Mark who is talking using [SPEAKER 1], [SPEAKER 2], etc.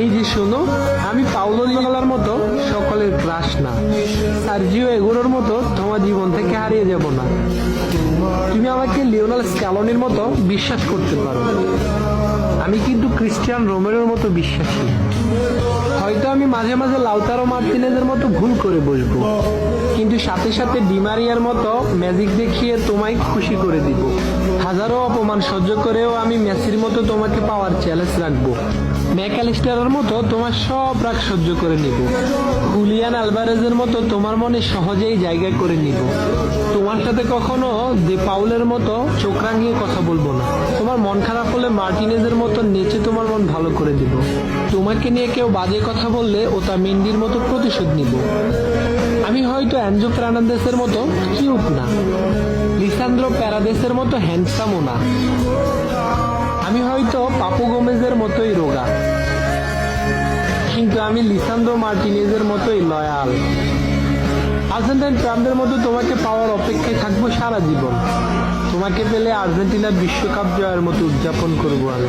[SPEAKER 1] এই যে শোনো, আমি পাউলো দিবালার মতো সকলের ক্রাশ না, সার্জিও এগুলোর মতো তোমার জীবন থেকে হারিয়ে যাব না। তুমি আমাকে লিওনেল স্ক্যালোনির মতো বিশ্বাস করতে পারো, আমি কিন্তু ক্রিস্টিয়ান রোমেরোর মতো বিশ্বাসী। হয়তো আমি মাঝে মাঝে লাউতারো মার্টিনেজের মতো ভুল করে বসবো, কিন্তু সাথে সাথে ডিমারিয়ার মতো ম্যাজিক দেখিয়ে তোমায় খুশি করে দিব। হাজারো অপমান সহ্য করেও আমি মেসির মতো তোমাকে পাওয়ার চ্যালেঞ্জ রাখবো। ম্যাকঅ্যালিস্টারের মতো তোমার সব রাগ সহ্য করে নিব। হুলিয়ান আলভারেজের মতো তোমার মনে সহজেই জায়গা করে নিব। তোমার সাথে কখনো দে পাউলের মতো চোখ রাঙিয়ে কথা বলবো না। তোমার মন খারাপ হলে মার্টিনেজের মতো নেচে তোমার মন ভালো করে দিব। তোমাকে নিয়ে কেউ বাজে কথা বললে ওটা মেন্ডির মতো প্রতিশোধ নিব। আমি হয়তো অ্যানজো ফের্নান্দেসের মতো কিউট না, লিসান্দ্রো প্যারাদেসের মতো হ্যান্ডসামও না, আমি হয়তো পাপু গোমেজের মতোই রোগা, কিন্তু আমি লিসান্দ্রো মার্টিনেজের মতোই লয়াল। আর্জেন্টাইন প্রাণদের মতো তোমাকে পাওয়ার অপেক্ষায় থাকবো সারা জীবন। তোমাকে পেলে আর্জেন্টিনার বিশ্বকাপ জয়ের মতো উদযাপন করবো আমি।